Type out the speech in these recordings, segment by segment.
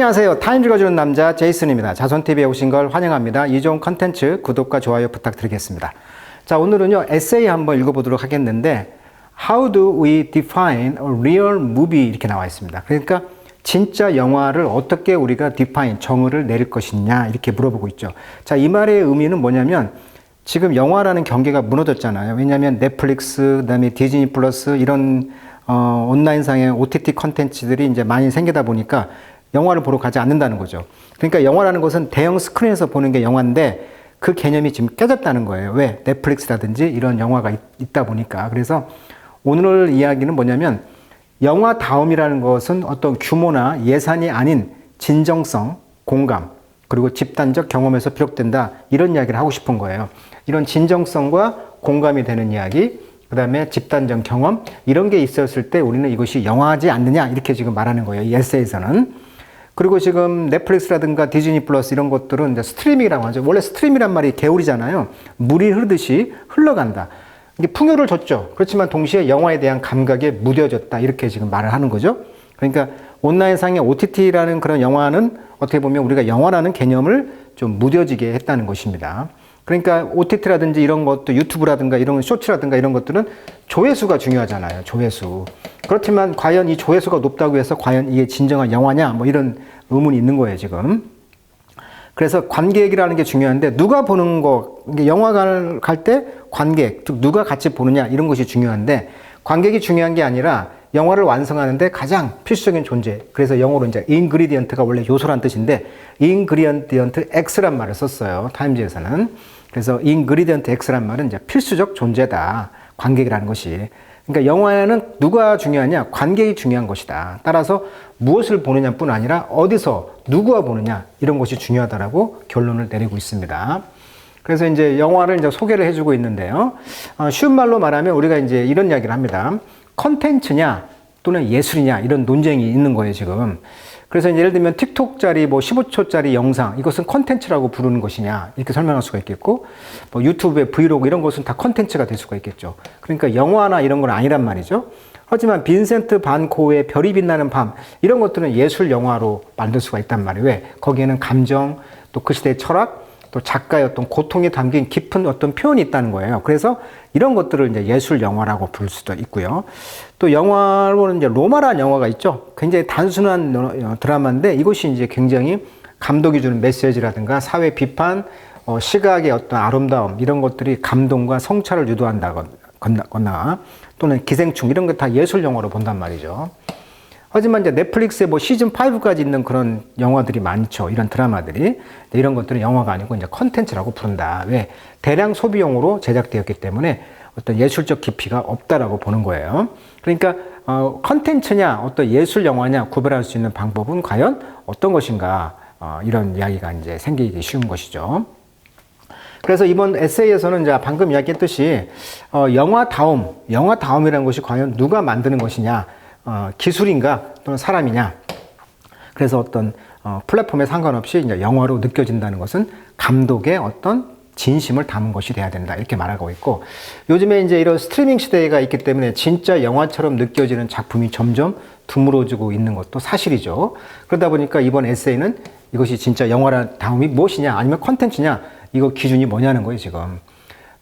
안녕하세요. 타임 읽어주는 남자 제이슨입니다. 자손TV에 오신 걸 환영합니다. 이 좋은 컨텐츠 구독과 좋아요 부탁드리겠습니다. 자, 오늘은요 에세이 한번 읽어보도록 하겠는데 How do we define a real movie? 이렇게 나와 있습니다. 그러니까 진짜 영화를 어떻게 우리가 define, 정의를 내릴 것이냐 이렇게 물어보고 있죠. 자, 이 말의 의미는 뭐냐면 지금 영화라는 경계가 무너졌잖아요. 왜냐하면 넷플릭스, 그다음에 디즈니 플러스 이런 온라인상의 OTT 컨텐츠들이 이제 많이 생기다 보니까 영화를 보러 가지 않는다는 거죠. 그러니까 영화라는 것은 대형 스크린에서 보는 게 영화인데 그 개념이 지금 깨졌다는 거예요. 왜? 넷플릭스라든지 이런 영화가 있다 보니까. 그래서 오늘 이야기는 뭐냐면 영화다움이라는 것은 어떤 규모나 예산이 아닌 진정성, 공감, 그리고 집단적 경험에서 비롯된다. 이런 이야기를 하고 싶은 거예요. 이런 진정성과 공감이 되는 이야기, 그 다음에 집단적 경험, 이런 게 있었을 때 우리는 이것이 영화지 않느냐 이렇게 지금 말하는 거예요. 이 에세이에서는. 그리고 지금 넷플릭스라든가 디즈니 플러스 이런 것들은 이제 스트리밍이라고 하죠. 원래 스트리밍이란 말이 개울이잖아요. 물이 흐르듯이 흘러간다. 이게 풍요를 줬죠. 그렇지만 동시에 영화에 대한 감각에 무뎌졌다. 이렇게 지금 말을 하는 거죠. 그러니까 온라인상의 OTT라는 그런 영화는 어떻게 보면 우리가 영화라는 개념을 좀 무뎌지게 했다는 것입니다. 그러니까 OTT라든지 이런 것도 유튜브라든가 이런 쇼츠라든가 이런 것들은 조회수가 중요하잖아요. 조회수. 그렇지만 과연 이 조회수가 높다고 해서 과연 이게 진정한 영화냐? 뭐 이런 의문이 있는 거예요, 지금. 그래서 관객이라는 게 중요한데 누가 보는 거, 영화관을 갈 때 관객, 즉 누가 같이 보느냐 이런 것이 중요한데 관객이 중요한 게 아니라 영화를 완성하는데 가장 필수적인 존재. 그래서 영어로 이제 인그리디언트가 원래 요소란 뜻인데 인그리디언트 X란 말을 썼어요. 타임즈에서는. 그래서 인그리디언트 X란 말은 이제 필수적 존재다. 관객이라는 것이. 그러니까 영화에는 누가 중요하냐? 관객이 중요한 것이다. 따라서 무엇을 보느냐뿐 아니라 어디서 누구와 보느냐 이런 것이 중요하다라고 결론을 내리고 있습니다. 그래서 이제 영화를 이제 소개를 해주고 있는데요. 쉬운 말로 말하면 우리가 이제 이런 이야기를 합니다. 컨텐츠냐 또는 예술이냐 이런 논쟁이 있는 거예요, 지금. 그래서 이제 예를 들면 틱톡짜리 뭐 15초짜리 영상 이것은 컨텐츠라고 부르는 것이냐 이렇게 설명할 수가 있겠고 뭐 유튜브의 브이로그 이런 것은 다 컨텐츠가 될 수가 있겠죠. 그러니까 영화나 이런 건 아니란 말이죠. 하지만 빈센트 반 고흐의 별이 빛나는 밤 이런 것들은 예술 영화로 만들 수가 있단 말이에요. 왜? 거기에는 감정 또 그 시대의 철학 또 작가의 어떤 고통에 담긴 깊은 어떤 표현이 있다는 거예요. 그래서 이런 것들을 이제 예술 영화라고 부를 수도 있고요. 또 영화로는 이제 로마라는 영화가 있죠. 굉장히 단순한 드라마인데 이것이 이제 굉장히 감독이 주는 메시지라든가 사회 비판, 시각의 어떤 아름다움 이런 것들이 감동과 성찰을 유도한다거나 또는 기생충 이런 거 다 예술 영화로 본단 말이죠. 하지만 이제 넷플릭스에 뭐 시즌 5까지 있는 그런 영화들이 많죠. 이런 드라마들이. 이런 것들은 영화가 아니고 이제 컨텐츠라고 부른다. 왜? 대량 소비용으로 제작되었기 때문에 어떤 예술적 깊이가 없다라고 보는 거예요. 그러니까 컨텐츠냐 어떤 예술 영화냐 구별할 수 있는 방법은 과연 어떤 것인가 이런 이야기가 이제 생기기 쉬운 것이죠. 그래서 이번 에세이에서는 이제 방금 이야기했듯이 영화다움이라는 것이 과연 누가 만드는 것이냐 기술인가 또는 사람이냐. 그래서 어떤 플랫폼에 상관없이 이제 영화로 느껴진다는 것은 감독의 어떤 진심을 담은 것이 돼야 된다 이렇게 말하고 있고 요즘에 이제 이런 스트리밍 시대가 있기 때문에 진짜 영화처럼 느껴지는 작품이 점점 드물어지고 있는 것도 사실이죠. 그러다 보니까 이번 에세이는 이것이 진짜 영화다움이 무엇이냐 아니면 컨텐츠냐 이거 기준이 뭐냐는 거예요 지금.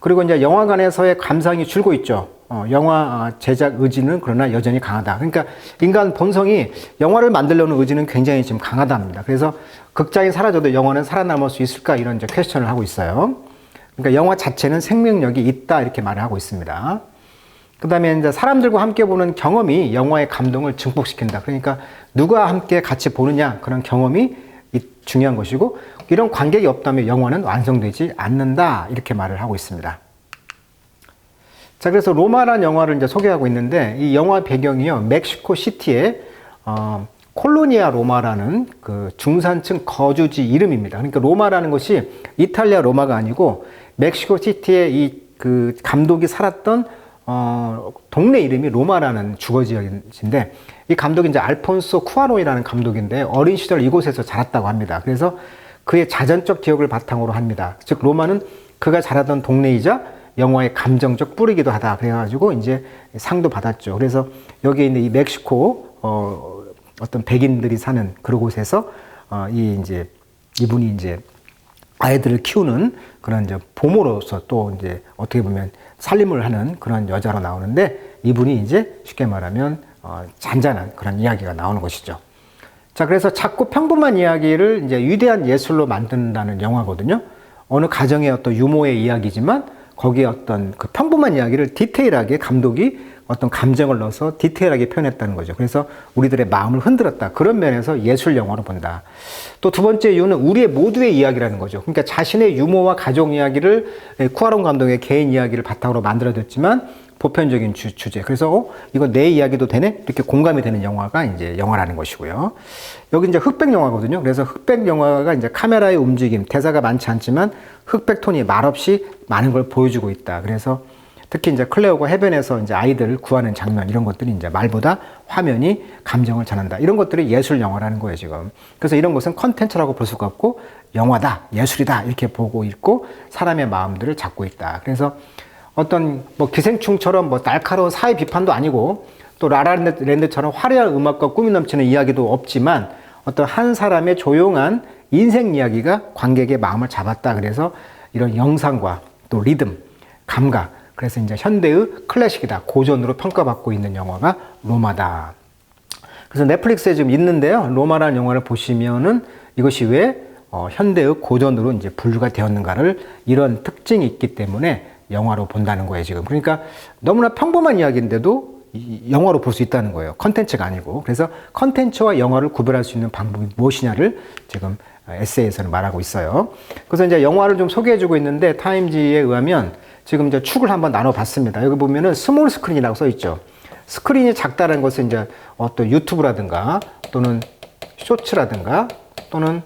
그리고 이제 영화관에서의 감상이 줄고 있죠. 영화 제작 의지는 그러나 여전히 강하다. 그러니까 인간 본성이 영화를 만들려는 의지는 굉장히 지금 강하답니다. 그래서 극장이 사라져도 영화는 살아남을 수 있을까 이런 이제 퀘스천을 하고 있어요. 그러니까 영화 자체는 생명력이 있다 이렇게 말을 하고 있습니다. 그 다음에 이제 사람들과 함께 보는 경험이 영화의 감동을 증폭시킨다. 그러니까 누가 함께 같이 보느냐 그런 경험이 중요한 것이고 이런 관객이 없다면 영화는 완성되지 않는다 이렇게 말을 하고 있습니다. 자, 그래서 로마라는 영화를 이제 소개하고 있는데 이 영화 배경이요 멕시코 시티의 콜로니아 로마라는 그 중산층 거주지 이름입니다. 그러니까 로마라는 것이 이탈리아 로마가 아니고 멕시코 시티의 이 그 감독이 살았던 동네 이름이 로마라는 주거 지역인데 이 감독이 이제 알폰소 쿠아론이라는 감독인데 어린 시절 이곳에서 자랐다고 합니다. 그래서 그의 자전적 기억을 바탕으로 합니다. 즉 로마는 그가 자라던 동네이자 영화의 감정적 뿌리기도 하다. 그래가지고 이제 상도 받았죠. 그래서 여기에 있는 이 멕시코 어떤 백인들이 사는 그곳에서 이분이 이제 아이들을 키우는 그런 이제 보모로서 또 이제 어떻게 보면 살림을 하는 그런 여자로 나오는데 이분이 이제 쉽게 말하면 잔잔한 그런 이야기가 나오는 것이죠. 자, 그래서 자꾸 평범한 이야기를 이제 위대한 예술로 만든다는 영화거든요. 어느 가정의 어떤 유모의 이야기지만 거기에 어떤 그 평범한 이야기를 디테일하게 감독이 어떤 감정을 넣어서 디테일하게 표현했다는 거죠. 그래서 우리들의 마음을 흔들었다. 그런 면에서 예술 영화로 본다. 또 두 번째 이유는 우리의 모두의 이야기라는 거죠. 그러니까 자신의 유모와 가족 이야기를 쿠아론 감독의 개인 이야기를 바탕으로 만들어졌지만 보편적인 주제. 그래서 이거 내 이야기도 되네? 이렇게 공감이 되는 영화가 이제 영화라는 것이고요. 여기 이제 흑백 영화거든요. 그래서 흑백 영화가 이제 카메라의 움직임, 대사가 많지 않지만 흑백 톤이 말없이 많은 걸 보여주고 있다. 그래서 특히 이제 클레오가 해변에서 이제 아이들을 구하는 장면 이런 것들이 이제 말보다 화면이 감정을 전한다. 이런 것들이 예술 영화라는 거예요, 지금. 그래서 이런 것은 컨텐츠라고 볼 수가 없고 영화다, 예술이다 이렇게 보고 있고 사람의 마음들을 잡고 있다. 그래서 어떤 뭐 기생충처럼 뭐 날카로운 사회 비판도 아니고 또 라라랜드처럼 화려한 음악과 꿈이 넘치는 이야기도 없지만 어떤 한 사람의 조용한 인생 이야기가 관객의 마음을 잡았다. 그래서 이런 영상과 또 리듬, 감각, 그래서 이제 현대의 클래식이다. 고전으로 평가받고 있는 영화가 로마다. 그래서 넷플릭스에 지금 있는데요. 로마라는 영화를 보시면은 이것이 왜 현대의 고전으로 이제 분류가 되었는가를 이런 특징이 있기 때문에 영화로 본다는 거예요, 지금. 그러니까 너무나 평범한 이야기인데도 영화로 볼 수 있다는 거예요. 컨텐츠가 아니고. 그래서 컨텐츠와 영화를 구별할 수 있는 방법이 무엇이냐를 지금 에세이에서는 말하고 있어요. 그래서 이제 영화를 좀 소개해주고 있는데 타임지에 의하면 지금 이제 축을 한번 나눠봤습니다. 여기 보면은 스몰 스크린이라고 써 있죠. 스크린이 작다는 것은 이제 어떤 유튜브라든가 또는 쇼츠라든가 또는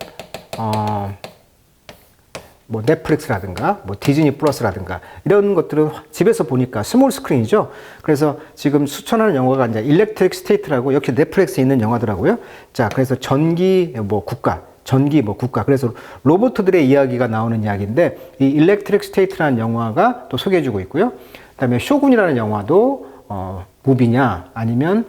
뭐 넷플릭스라든가 뭐 디즈니 플러스라든가 이런 것들은 집에서 보니까 스몰 스크린이죠. 그래서 지금 추천하는 영화가 이제 일렉트릭 스테이트라고 역시 넷플릭스에 있는 영화더라고요. 자, 그래서 전기 뭐 국가 그래서 로봇들의 이야기가 나오는 이야기인데 이 일렉트릭 스테이트라는 영화가 또 소개해주고 있고요. 그다음에 쇼군이라는 영화도 무비냐 아니면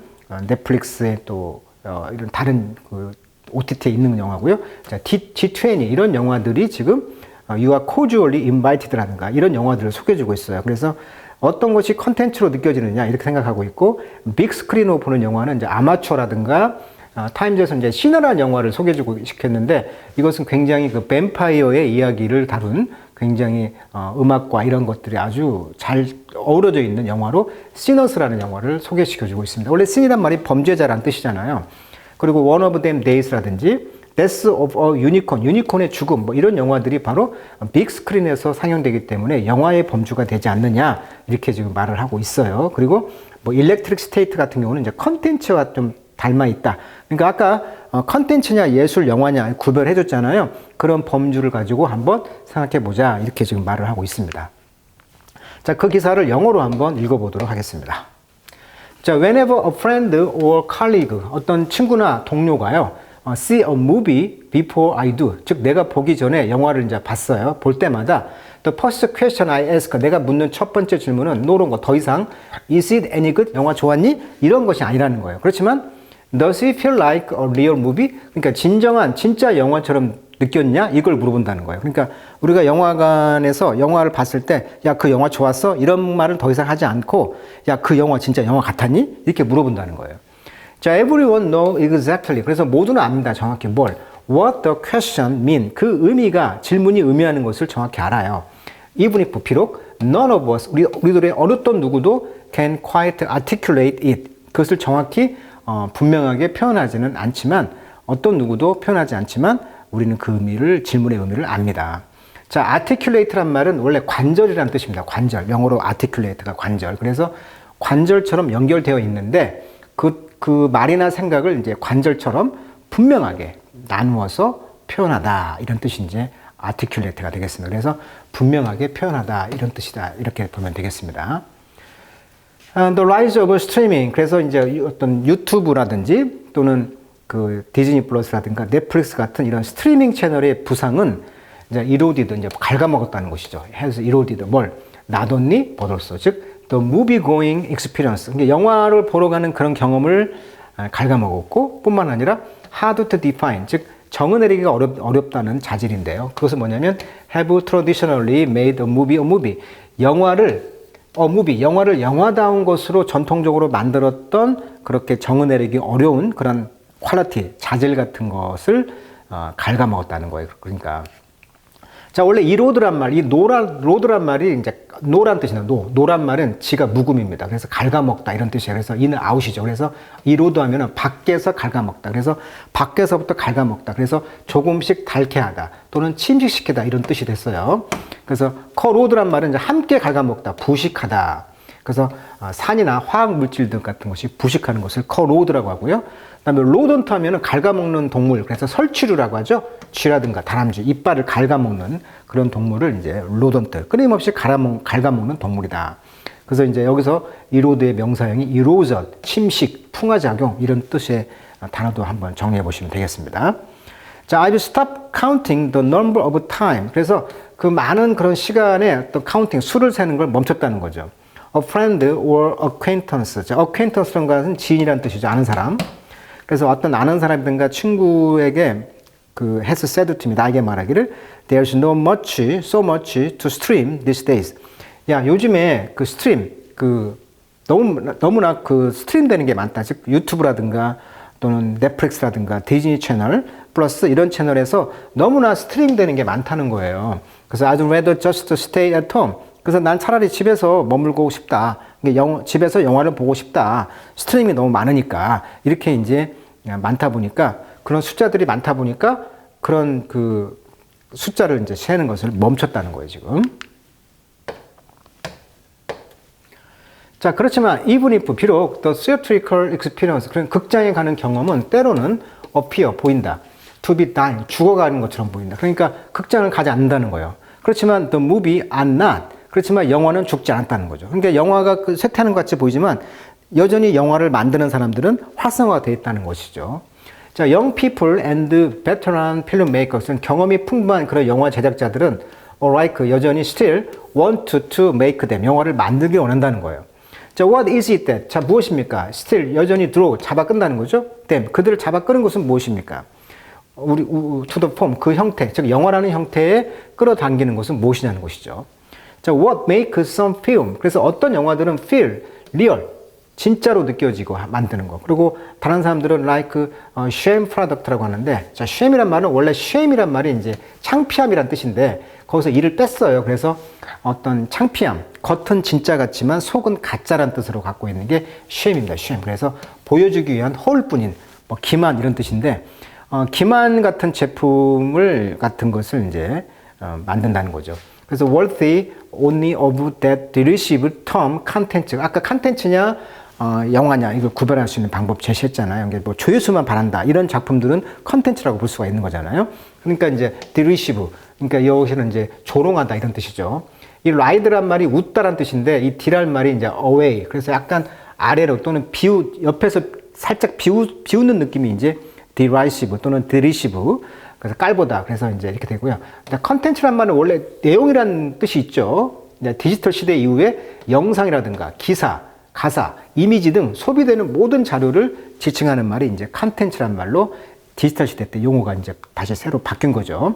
넷플릭스에 또 이런 다른 그 OTT에 있는 영화고요. 자, G20 이런 영화들이 지금 You are cordially invited라든가 이런 영화들을 소개해주고 있어요. 그래서 어떤 것이 컨텐츠로 느껴지느냐 이렇게 생각하고 있고 빅스크린으로 보는 영화는 이제 아마추어라든가 타임즈에서 이제 시너라는 영화를 소개해주고 시켰는데 이것은 굉장히 그 뱀파이어의 이야기를 다룬 굉장히 음악과 이런 것들이 아주 잘 어우러져 있는 영화로 시너스라는 영화를 소개시켜주고 있습니다. 원래 신이란 말이 범죄자란 뜻이잖아요. 그리고 One of Them Days라든지 Death of a Unicorn, 유니콘의 죽음 뭐 이런 영화들이 바로 빅스크린에서 상영되기 때문에 영화의 범주가 되지 않느냐 이렇게 지금 말을 하고 있어요. 그리고 뭐 일렉트릭 스테이트 같은 경우는 이제 컨텐츠와 좀 닮아 있다. 그러니까 아까 컨텐츠냐 예술 영화냐 구별해 줬잖아요. 그런 범주를 가지고 한번 생각해 보자 이렇게 지금 말을 하고 있습니다. 자, 그 기사를 영어로 한번 읽어보도록 하겠습니다. 자, whenever a friend or colleague 어떤 친구나 동료가요 see a movie before I do 즉 내가 보기 전에 영화를 이제 봤어요. 볼 때마다 the first question I ask 내가 묻는 첫 번째 질문은 노런 거 더 이상 is it any good 영화 좋았니 이런 것이 아니라는 거예요. 그렇지만 Does it feel like a real movie? 그러니까 진짜 영화처럼 느꼈냐? 이걸 물어본다는 거예요. 그러니까 우리가 영화관에서 영화를 봤을 때, 야, 그 영화 좋았어? 이런 말을 더 이상 하지 않고, 야, 그 영화 진짜 영화 같았니? 이렇게 물어본다는 거예요. 자, everyone know exactly. 그래서 모두는 압니다. 정확히 뭘. What the question mean. 그 의미가, 질문이 의미하는 것을 정확히 알아요. Even if 비록 none of us, 우리들의 어느 또 누구도 can quite articulate it. 그것을 정확히 분명하게 표현하지는 않지만 어떤 누구도 표현하지 않지만 우리는 그 의미를 질문의 의미를 압니다. 자, articulate란 말은 원래 관절이라는 뜻입니다. 관절. 영어로 articulate가 관절. 그래서 관절처럼 연결되어 있는데 그 말이나 생각을 이제 관절처럼 분명하게 나누어서 표현하다 이런 뜻이 이제 articulate가 되겠습니다. 그래서 분명하게 표현하다 이런 뜻이다 이렇게 보면 되겠습니다. The rise of streaming. 그래서 이제 어떤 유튜브라든지 또는 그 디즈니 플러스라든가 넷플릭스 같은 이런 스트리밍 채널의 부상은 이제 eroded, 이제 갉아먹었다는 것이죠. has eroded. 뭘? not only but also. 즉, the movie going experience. 그러니까 영화를 보러 가는 그런 경험을 갉아먹었고, 뿐만 아니라 hard to define. 즉, 정의 내리기가 어렵다는 자질인데요. 그것은 뭐냐면 have traditionally made a movie. 영화를 영화다운 것으로 전통적으로 만들었던 그렇게 정의 내리기 어려운 그런 퀄리티, 자질 같은 것을 갉아먹었다는 거예요. 그러니까 자, 원래 이 로드란 말, 로드란 말이 이제 노란 뜻이나 노란 말은 지가 묵음입니다. 그래서 갉아먹다 이런 뜻이에요. 그래서 이는 아웃이죠. 그래서 이 로드 하면은 밖에서 갉아먹다. 그래서 밖에서부터 갉아먹다. 그래서 조금씩 닳게 하다 또는 침식시키다 이런 뜻이 됐어요. 그래서 커로드란 말은 이제 함께 갉아먹다, 부식하다. 그래서 산이나 화학 물질 등 같은 것이 부식하는 것을 커로드라고 하고요. 그다음에 로던트 하면은 갉아먹는 동물, 그래서 설치류라고 하죠. 쥐라든가 다람쥐, 이빨을 갉아먹는 그런 동물을 이제 로던트, 끊임없이 갉아먹는 동물이다. 그래서 이제 여기서 이 로드의 명사형이 이로전, 침식, 풍화작용 이런 뜻의 단어도 한번 정리해 보시면 되겠습니다. 자, I've stopped counting the number of time. 그래서 그 많은 그런 시간에 어떤 카운팅, 수를 세는 걸 멈췄다는 거죠. A friend or acquaintance. 자, acquaintance라는 것은 지인이라는 뜻이죠. 아는 사람. 그래서 어떤 아는 사람이든가 친구에게 그 has said to me, 나에게 말하기를 There's so much to stream these days. 야, 요즘에 그 스트림, 너무나 그 스트림 되는 게 많다. 즉, 유튜브라든가 또는 넷플릭스라든가 디즈니 채널 플러스 이런 채널에서 너무나 스트림 되는 게 많다는 거예요. 그래서 I'd rather just stay at home. 그래서 난 차라리 집에서 머물고 싶다. 집에서 영화를 보고 싶다. 스트리밍이 너무 많으니까. 이렇게 이제 많다 보니까, 그런 숫자들이 많다 보니까 그런 그 숫자를 이제 세는 것을 멈췄다는 거예요, 지금. 자, 그렇지만 even if, 비록 the theatrical experience, 그런 극장에 가는 경험은 때로는 appear, 보인다. to be dying, 죽어가는 것처럼 보인다. 그러니까 극장을 가지 않는다는 거예요. 그렇지만 the movie are not. 그렇지만 영화는 죽지 않았다는 거죠. 그러니까 영화가 그 쇠퇴하는 것 같이 보이지만 여전히 영화를 만드는 사람들은 활성화되어 있다는 것이죠. 자, young people and veteran filmmakers는 경험이 풍부한 그런 영화 제작자들은 like 여전히 still want to make them, 영화를 만들기 원한다는 거예요. 자, what is it that? 자, 무엇입니까? still 여전히 draw, 잡아 끈다는 거죠. them, 그들을 잡아 끄는 것은 무엇입니까? to the form, 그 형태, 즉 영화라는 형태에 끌어당기는 것은 무엇이냐는 것이죠. 자, what makes some film? 그래서 어떤 영화들은 feel, real, 진짜로 느껴지고 만드는 거. 그리고 다른 사람들은 like shame product라고 하는데, 자, shame이란 말은 원래 shame이란 말이 이제 창피함이란 뜻인데 거기서 이를 뺐어요. 그래서 어떤 창피함, 겉은 진짜 같지만 속은 가짜란 뜻으로 갖고 있는 게 shame입니다. shame. 그래서 보여주기 위한 허울뿐인 뭐 기만 이런 뜻인데, 기만 같은 제품을 같은 것을 이제 만든다는 거죠. 그래서 worthy only of that derisive term content. 아까 컨텐츠냐 영화냐 이걸 구별할 수 있는 방법 제시했잖아요. 이게 뭐 조회수만 바란다 이런 작품들은 컨텐츠라고 볼 수가 있는 거잖아요. 그러니까 이제 derisive, 그러니까 여기서는 이제 조롱하다 이런 뜻이죠. 이 ride란 말이 웃다란 뜻인데 이 d란 말이 이제 away. 그래서 약간 아래로 또는 옆에서 살짝 비웃는 느낌이 이제 derisive 또는 derisive. 그래서 깔보다. 그래서 이제 이렇게 되고요. 컨텐츠란 말은 원래 내용이라는 뜻이 있죠. 디지털 시대 이후에 영상이라든가 기사, 가사, 이미지 등 소비되는 모든 자료를 지칭하는 말이 이제 컨텐츠란 말로 디지털 시대 때 용어가 이제 다시 새로 바뀐 거죠.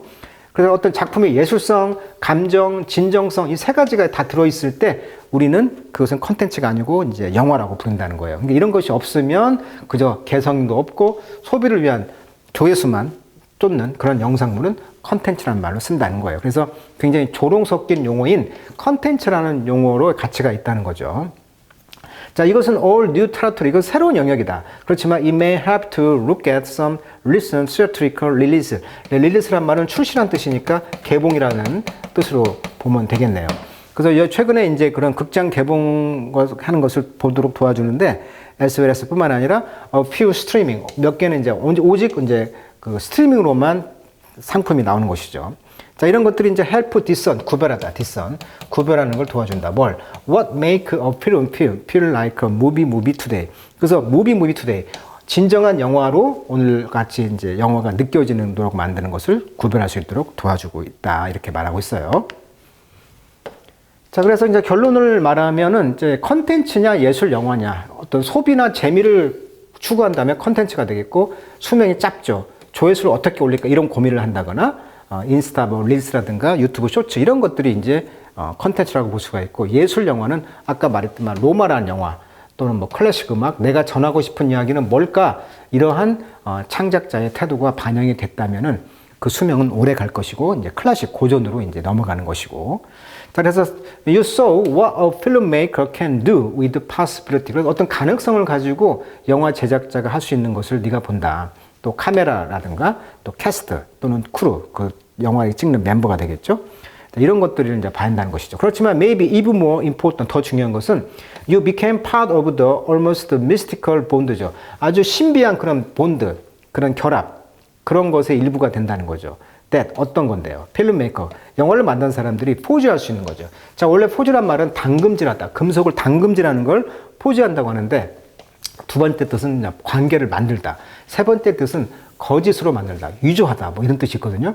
그래서 어떤 작품의 예술성, 감정, 진정성 이 세 가지가 다 들어있을 때 우리는 그것은 컨텐츠가 아니고 이제 영화라고 부른다는 거예요. 그러니까 이런 것이 없으면 그저 개성도 없고 소비를 위한 조회수만 쫓는 그런 영상물은 컨텐츠라는 말로 쓴다는 거예요. 그래서 굉장히 조롱 섞인 용어인 컨텐츠라는 용어로 가치가 있다는 거죠. 자, 이것은 all new territory. 이건 새로운 영역이다. 그렇지만 it may have to look at some recent theatrical release. release란 말은 출시란 뜻이니까 개봉이라는 뜻으로 보면 되겠네요. 그래서 최근에 이제 그런 극장 개봉하는 것을 보도록 도와주는데 SBS 뿐만 아니라 a few streaming 몇 개는 이제 오직 이제 그 스트리밍으로만 상품이 나오는 것이죠. 자, 이런 것들이 이제 help discern, 구별하다, discern, 구별하는 걸 도와준다. 뭘? What make a film feel like a movie today? 그래서 movie today. 진정한 영화로 오늘 같이 이제 영화가 느껴지도록 만드는 것을 구별할 수 있도록 도와주고 있다. 이렇게 말하고 있어요. 자, 그래서 이제 결론을 말하면은 이제 컨텐츠냐 예술 영화냐 어떤 소비나 재미를 추구한다면 컨텐츠가 되겠고 수명이 짧죠. 조회수를 어떻게 올릴까 이런 고민을 한다거나 인스타 뭐 릴스라든가 유튜브 쇼츠 이런 것들이 이제 컨텐츠라고 볼 수가 있고, 예술 영화는 아까 말했지만 로마라는 영화 또는 뭐 클래식 음악, 내가 전하고 싶은 이야기는 뭘까, 이러한 창작자의 태도가 반영이 됐다면은 그 수명은 오래 갈 것이고 이제 클래식 고전으로 이제 넘어가는 것이고. 자, 그래서 you saw what a filmmaker can do with possibility. 그래서 어떤 가능성을 가지고 영화 제작자가 할 수 있는 것을 네가 본다. 또 카메라라든가 또 캐스트 또는 크루, 그 영화에 찍는 멤버가 되겠죠. 이런 것들을 이제 봐야 한다는 것이죠. 그렇지만 maybe even more important, 더 중요한 것은 you became part of the almost mystical bond죠. 아주 신비한 그런 본드, 그런 결합, 그런 것의 일부가 된다는 거죠. that, 어떤 건데요? 필름메이커, 영화를 만든 사람들이 포즈할 수 있는 거죠. 자, 원래 포즈란 말은 당금질하다, 금속을 당금질하는 걸 포즈한다고 하는데, 두 번째 뜻은 관계를 만들다, 세 번째 뜻은 거짓으로 만들다, 위조하다, 뭐 이런 뜻이 있거든요.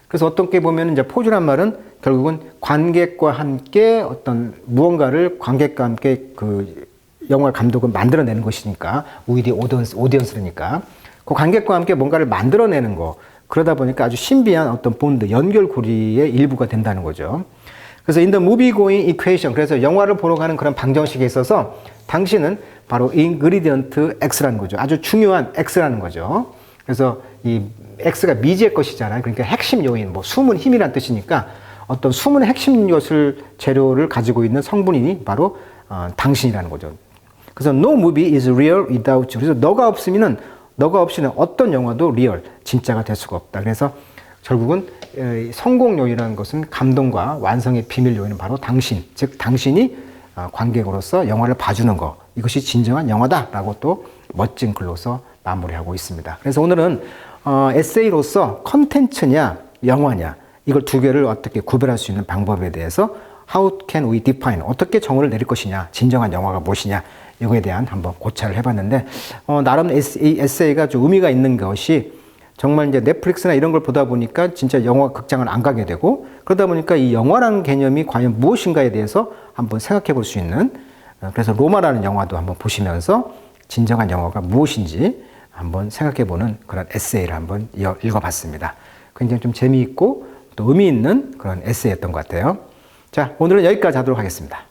그래서 어떻게 보면 이제 포즈란 말은 결국은 관객과 함께 어떤 무언가를 관객과 함께 그 영화 감독은 만들어내는 것이니까, 우리들이 오디언스니까 그 관객과 함께 뭔가를 만들어내는 거, 그러다 보니까 아주 신비한 어떤 본드, 연결고리의 일부가 된다는 거죠. 그래서 in the movie going equation, 그래서 영화를 보러 가는 그런 방정식에 있어서 당신은 바로 ingredient X라는 거죠. 아주 중요한 X라는 거죠. 그래서 이 X가 미지의 것이잖아요. 그러니까 핵심 요인, 뭐 숨은 힘이란 뜻이니까 어떤 숨은 핵심 요소를, 재료를 가지고 있는 성분이 바로 당신이라는 거죠. 그래서 no movie is real without you. 그래서 너가 없이는 어떤 영화도 리얼, 진짜가 될 수가 없다. 그래서 결국은 성공 요인이라는 것은 감동과 완성의 비밀 요인은 바로 당신, 즉 당신이 관객으로서 영화를 봐주는 거, 이것이 진정한 영화다라고 또 멋진 글로서 마무리하고 있습니다. 그래서 오늘은 에세이로서 컨텐츠냐 영화냐, 이걸 두 개를 어떻게 구별할 수 있는 방법에 대해서 How can we define, 어떻게 정의를 내릴 것이냐, 진정한 영화가 무엇이냐, 이거에 대한 한번 고찰을 해봤는데, 나름 에세이가 좀 의미가 있는 것이, 정말 이제 넷플릭스나 이런 걸 보다 보니까 진짜 영화 극장을 안 가게 되고, 그러다 보니까 이 영화라는 개념이 과연 무엇인가에 대해서 한번 생각해 볼 수 있는, 그래서 로마라는 영화도 한번 보시면서 진정한 영화가 무엇인지 한번 생각해 보는 그런 에세이를 한번 읽어봤습니다. 굉장히 좀 재미있고 또 의미 있는 그런 에세이였던 것 같아요. 자, 오늘은 여기까지 하도록 하겠습니다.